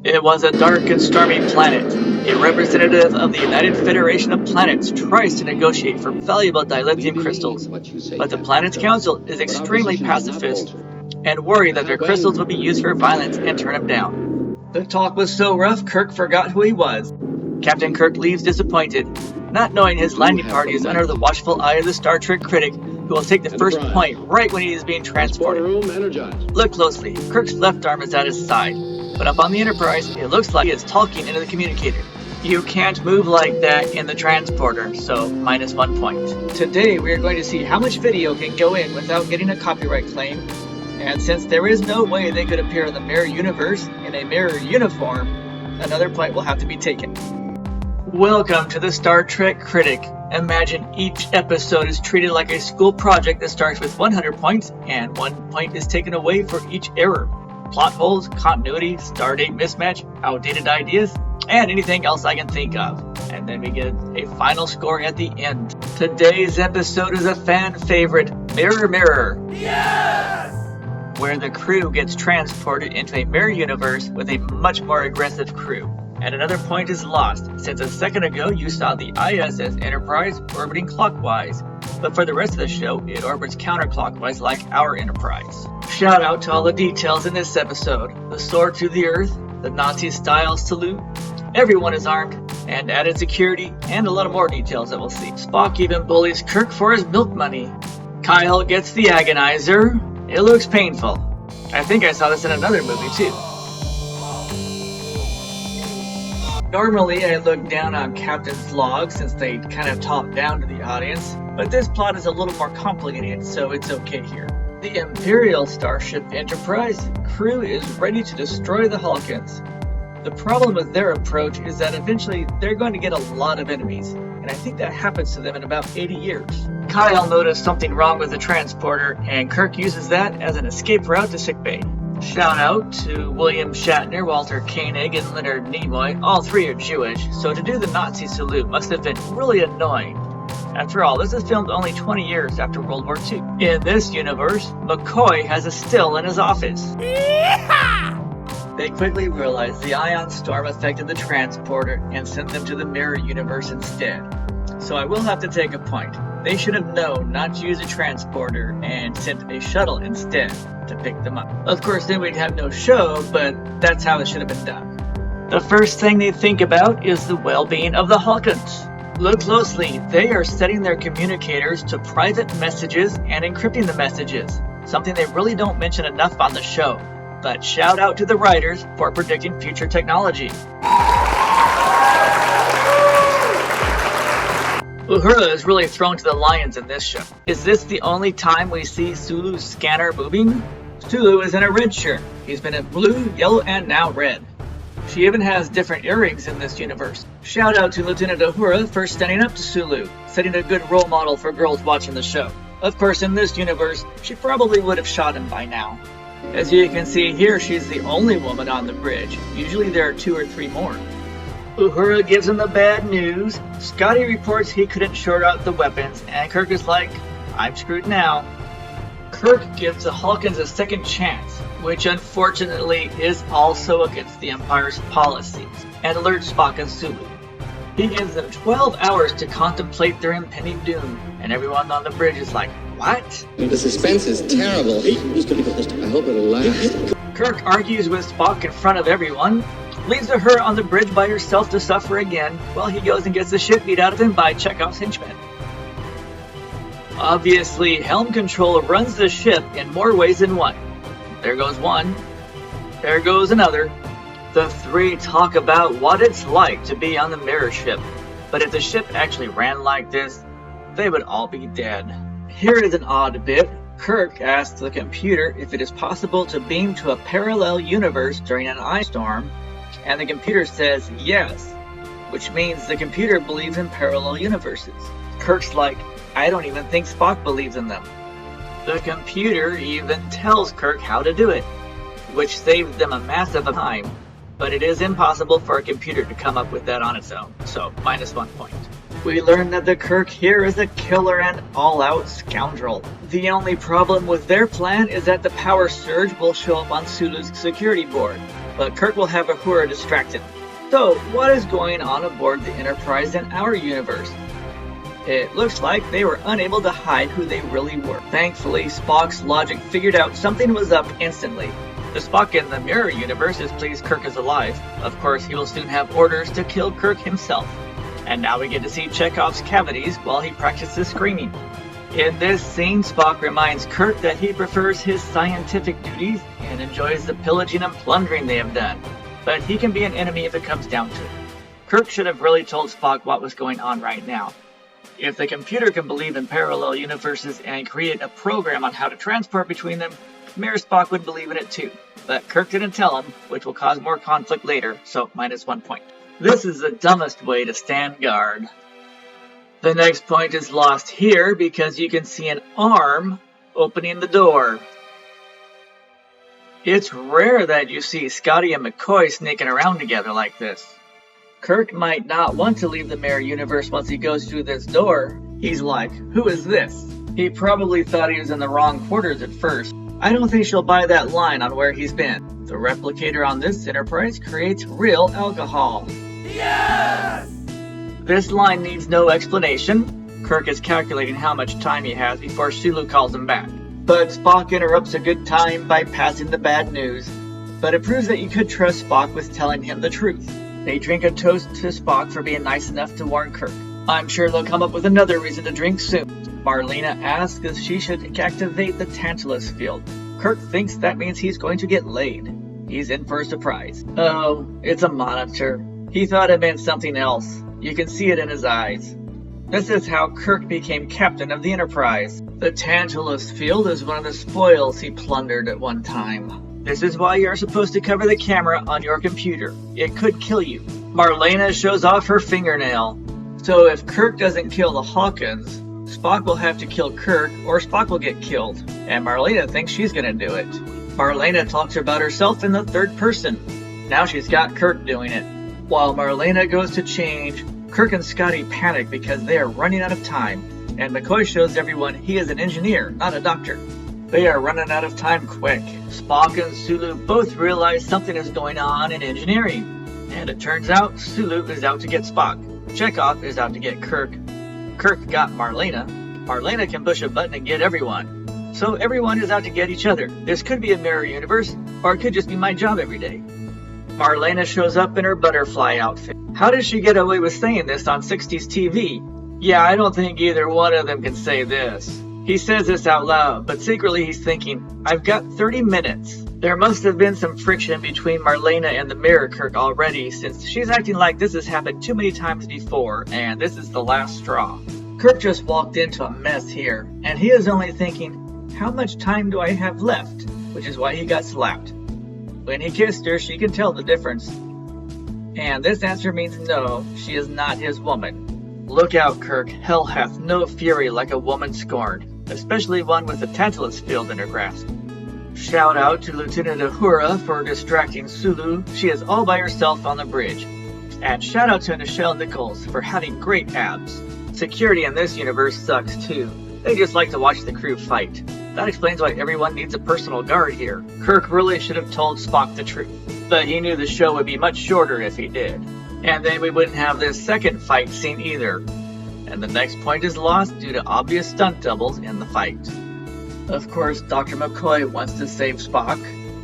It was a dark and stormy planet. A representative of the United Federation of Planets tries to negotiate for valuable dilithium crystals, but the planet's council is extremely pacifist and worried that their crystals will be used for violence and turn him down. The talk was so rough, Kirk forgot who he was. Captain Kirk leaves disappointed, not knowing his landing party is under the watchful eye of the Star Trek critic, who will take the first point right when he is being transported. Look closely. Kirk's left arm is at his side, but up on the Enterprise, it looks like he is talking into the communicator. You can't move like that in the transporter, so -1 point. Today we are going to see how much video can go in without getting a copyright claim, and since there is no way they could appear in the mirror universe in a mirror uniform, another point will have to be taken. Welcome to the Star Trek Critic. Imagine each episode is treated like a school project that starts with 100 points, and 1 point is taken away for each error. Plot holes, continuity, stardate mismatch, outdated ideas, and anything else I can think of. And then we get a final score at the end. Today's episode is a fan favorite, Mirror Mirror. Yes! Where the crew gets transported into a mirror universe with a much more aggressive crew. And another point is lost, since a second ago you saw the ISS Enterprise orbiting clockwise, but for the rest of the show, it orbits counterclockwise like our Enterprise. Shout out to all the details in this episode. The sword to the earth, the Nazi-style salute, everyone is armed, and added security, and a lot of more details that we'll see. Spock even bullies Kirk for his milk money. Kyle gets the agonizer. It looks painful. I think I saw this in another movie too. Normally I look down on Captain's log since they kind of talk down to the audience, but this plot is a little more complicated, so it's okay here. The Imperial Starship Enterprise crew is ready to destroy the Hulkans. The problem with their approach is that eventually they're going to get a lot of enemies, and I think that happens to them in about 80 years. Kyle noticed something wrong with the transporter, and Kirk uses that as an escape route to sickbay. Shout out to William Shatner, Walter Koenig, and Leonard Nimoy. All three are Jewish, so to do the Nazi salute must have been really annoying. After all, this is filmed only 20 years after World War II. In this universe, McCoy has a still in his office. They quickly realize the ion storm affected the transporter and sent them to the mirror universe instead. So I will have to take a point. They should have known not to use a transporter and sent a shuttle instead to pick them up. Of course, then we'd have no show, but that's how it should have been done. The first thing they think about is the well-being of the Hulkans. Look closely, they are setting their communicators to private messages and encrypting the messages, something they really don't mention enough on the show. But shout out to the writers for predicting future technology. Uhura is really thrown to the lions in this show. Is this the only time we see Sulu's scanner moving? Sulu is in a red shirt. He's been in blue, yellow, and now red. She even has different earrings in this universe. Shout out to Lieutenant Uhura for standing up to Sulu, setting a good role model for girls watching the show. Of course, in this universe, she probably would have shot him by now. As you can see here, she's the only woman on the bridge. Usually there are 2 or 3 more. Uhura gives him the bad news. Scotty reports he couldn't short out the weapons, and Kirk is like, I'm screwed now. Kirk gives the Hulkans a second chance, which unfortunately is also against the Empire's policies, and alerts Spock and Sulu. He gives them 12 hours to contemplate their impending doom, and everyone on the bridge is like, what? The suspense is terrible. Who's gonna go this time? I hope it'll last. Kirk argues with Spock in front of everyone, leaves her on the bridge by herself to suffer again, while he goes and gets the shit beat out of him by Chekhov's henchmen. Obviously, Helm Control runs the ship in more ways than one. There goes one. There goes another. The three talk about what it's like to be on the mirror ship, but if the ship actually ran like this, they would all be dead. Here is an odd bit. Kirk asks the computer if it is possible to beam to a parallel universe during an ice storm, and the computer says yes, which means the computer believes in parallel universes. Kirk's like, I don't even think Spock believes in them. The computer even tells Kirk how to do it, which saved them a massive time, but it is impossible for a computer to come up with that on its own, so -1 point. We learn that the Kirk here is a killer and all-out scoundrel. The only problem with their plan is that the power surge will show up on Sulu's security board. but Kirk will have Uhura distracted. So, what is going on aboard the Enterprise in our universe? It looks like they were unable to hide who they really were. Thankfully, Spock's logic figured out something was up instantly. The Spock in the Mirror universe is pleased Kirk is alive. Of course, he will soon have orders to kill Kirk himself. And now we get to see Chekhov's cavities while he practices screaming. In this scene, Spock reminds Kirk that he prefers his scientific duties and enjoys the pillaging and plundering they have done. But he can be an enemy if it comes down to it. Kirk should have really told Spock what was going on right now. If the computer can believe in parallel universes and create a program on how to transport between them, Mirror Spock would believe in it too. But Kirk didn't tell him, which will cause more conflict later, so -1 point. This is the dumbest way to stand guard. The next point is lost here because you can see an arm opening the door. It's rare that you see Scotty and McCoy sneaking around together like this. Kirk might not want to leave the Mirror universe once he goes through this door. He's like, who is this? He probably thought he was in the wrong quarters at first. I don't think she'll buy that line on where he's been. The replicator on this Enterprise creates real alcohol. Yes! This line needs no explanation. Kirk is calculating how much time he has before Sulu calls him back. But Spock interrupts a good time by passing the bad news. But it proves that you could trust Spock with telling him the truth. They drink a toast to Spock for being nice enough to warn Kirk. I'm sure they'll come up with another reason to drink soon. Marlena asks if she should activate the Tantalus field. Kirk thinks that means he's going to get laid. He's in for a surprise. Oh, it's a monitor. He thought it meant something else. You can see it in his eyes. This is how Kirk became captain of the Enterprise. The Tantalus field is one of the spoils he plundered at one time. This is why you're supposed to cover the camera on your computer. It could kill you. Marlena shows off her fingernail. So if Kirk doesn't kill the Hawkins, Spock will have to kill Kirk or Spock will get killed. And Marlena thinks she's gonna do it. Marlena talks about herself in the third person. Now she's got Kirk doing it. While Marlena goes to change, Kirk and Scotty panic because they are running out of time. And McCoy shows everyone he is an engineer, not a doctor. They are running out of time quick. Spock and Sulu both realize something is going on in engineering. And it turns out Sulu is out to get Spock. Chekhov is out to get Kirk. Kirk got Marlena. Marlena can push a button and get everyone. So everyone is out to get each other. This could be a mirror universe, or it could just be my job every day. Marlena shows up in her butterfly outfit. How did she get away with saying this on 60s TV? Yeah, I don't think either one of them can say this. He says this out loud, but secretly he's thinking, I've got 30 minutes. There must have been some friction between Marlena and the Mirror Kirk already, since she's acting like this has happened too many times before, and this is the last straw. Kirk just walked into a mess here, and he is only thinking, how much time do I have left? Which is why he got slapped. When he kissed her, she can tell the difference. And this answer means no, she is not his woman. Look out, Kirk, hell hath no fury like a woman scorned. Especially one with the Tantalus field in her grasp. Shout out to Lieutenant Uhura for distracting Sulu. She is all by herself on the bridge. And shout out to Nichelle Nichols for having great abs. Security in this universe sucks too. They just like to watch the crew fight. That explains why everyone needs a personal guard here. Kirk really should have told Spock the truth. But he knew the show would be much shorter if he did. And then we wouldn't have this second fight scene either. And the next point is lost due to obvious stunt doubles in the fight. Of course, Dr. McCoy wants to save Spock.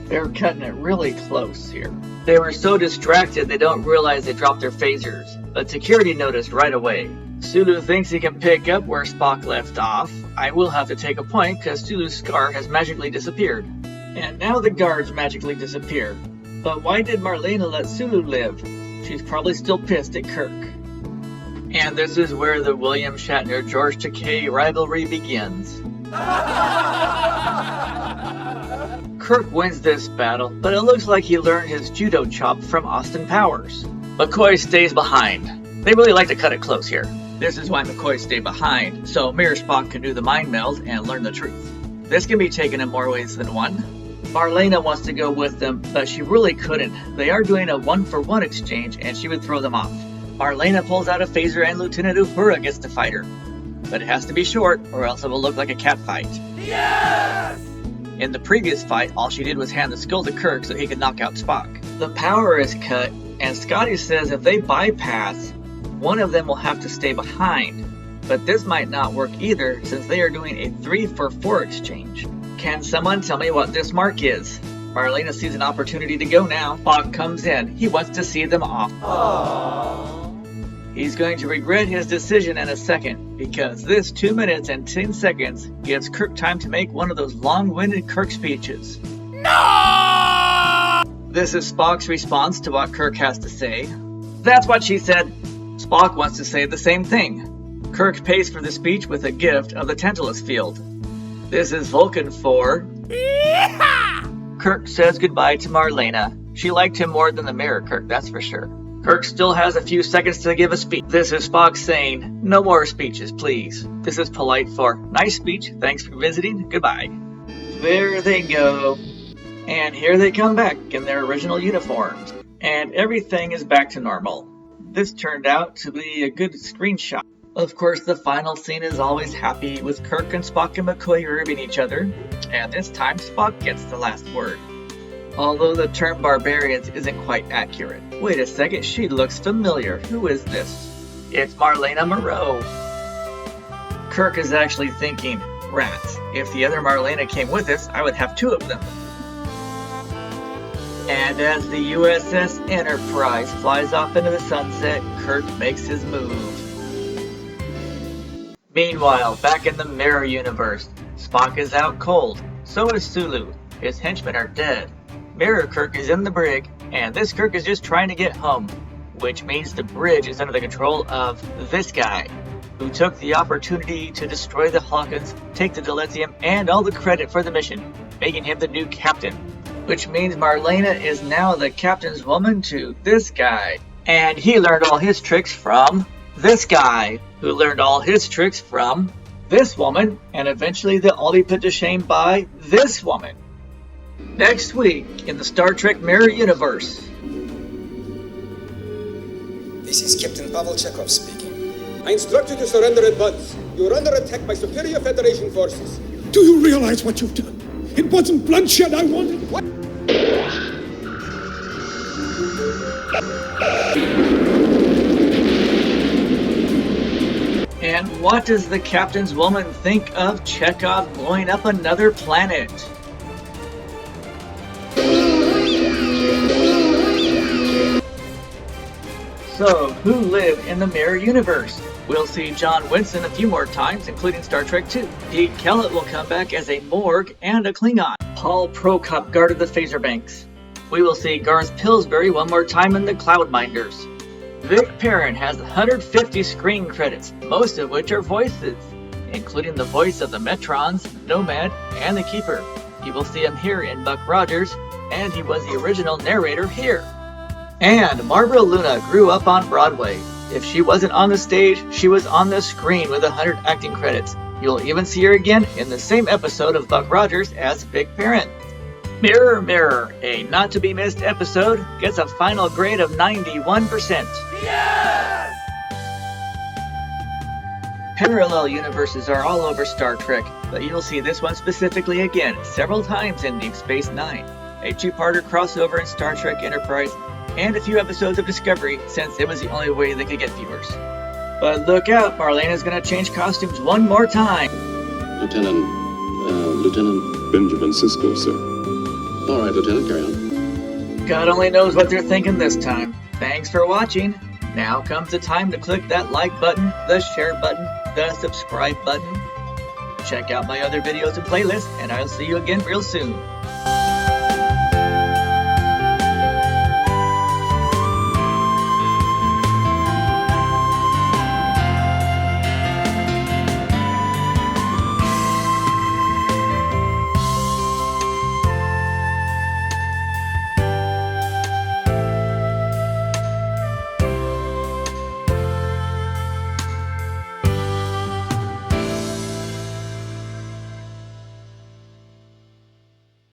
They're cutting it really close here. They were so distracted they don't realize they dropped their phasers, but security noticed right away. Sulu thinks he can pick up where Spock left off. I will have to take a point because Sulu's scar has magically disappeared. And now the guards magically disappear. But why did Marlena let Sulu live? She's probably still pissed at Kirk. And this is where the William Shatner-George Takei rivalry begins. Kirk wins this battle, but it looks like he learned his judo chop from Austin Powers. McCoy stays behind. They really like to cut it close here. This is why McCoy stayed behind, so Mirror Spock can do the mind meld and learn the truth. This can be taken in more ways than one. Marlena wants to go with them, but she really couldn't. They are doing a 1-for-1 exchange and she would throw them off. Marlena pulls out a phaser and Lieutenant Uhura gets to fight her. But it has to be short or else it will look like a cat fight. Yes! In the previous fight, all she did was hand the skull to Kirk so he could knock out Spock. The power is cut, and Scotty says if they bypass, one of them will have to stay behind. But this might not work either, since they are doing a 3-for-4 exchange. Can someone tell me what this mark is? Marlena sees an opportunity to go now. Spock comes in. He wants to see them off. Aww. He's going to regret his decision in a second, because this 2 minutes and 10 seconds gives Kirk time to make one of those long-winded Kirk speeches. No! This is Spock's response to what Kirk has to say. That's what she said. Spock wants to say the same thing. Kirk pays for the speech with a gift of the Tantalus field. This is Vulcan 4. Kirk says goodbye to Marlena. She liked him more than the Mirror Kirk, that's for sure. Kirk still has a few seconds to give a speech. This is Spock saying, no more speeches, please. This is polite for, nice speech, thanks for visiting, goodbye. There they go. And here they come back in their original uniforms. And everything is back to normal. This turned out to be a good screenshot. Of course, the final scene is always happy, with Kirk and Spock and McCoy ribbing each other, and this time Spock gets the last word. Although the term barbarians isn't quite accurate. Wait a second, she looks familiar. Who is this? It's Marlena Moreau. Kirk is actually thinking, rats, if the other Marlena came with us, I would have 2 of them. And as the USS Enterprise flies off into the sunset, Kirk makes his move. Meanwhile, back in the Mirror Universe, Spock is out cold. So is Sulu. His henchmen are dead. Mirror Kirk is in the brig, and this Kirk is just trying to get home, which means the bridge is under the control of this guy, who took the opportunity to destroy the Hawkins, take the dilithium, and all the credit for the mission, making him the new captain. Which means Marlena is now the captain's woman to this guy. And he learned all his tricks from this guy, who learned all his tricks from this woman, and eventually they'll all be put to shame by this woman. Next week in the Star Trek Mirror Universe. This is Captain Pavel Chekhov speaking. I instruct you to surrender at once. You are under attack by superior Federation forces. Do you realize what you've done? It wasn't bloodshed I wanted. What? And what does the captain's woman think of Chekhov blowing up another planet? So, who lived in the Mirror Universe? We'll see John Winston a few more times, including Star Trek II. Pete Kellett will come back as a Morg and a Klingon. Paul Prokop guarded the phaser banks. We will see Garth Pillsbury one more time in the Cloudminders. Vic Perrin has 150 screen credits, most of which are voices, including the voice of the Metrons, Nomad, and the Keeper. You will see him here in Buck Rogers, and he was the original narrator here. And Barbara Luna grew up on Broadway. If she wasn't on the stage, she was on the screen with 100 acting credits. You'll even see her again in the same episode of Buck Rogers as Vic Perrin. Mirror, Mirror, a not-to-be-missed episode, gets a final grade of 91%. Yes! Parallel universes are all over Star Trek, but you'll see this one specifically again several times in Deep Space Nine, a 2-parter crossover in Star Trek Enterprise, and a few episodes of Discovery, since it was the only way they could get viewers. But look out, Marlena's gonna change costumes one more time. Lieutenant Benjamin Sisko, sir. All right, Lieutenant, carry on. God only knows what they're thinking this time. Thanks for watching. Now comes the time to click that like button, the share button, the subscribe button. Check out my other videos and playlists, and I'll see you again real soon.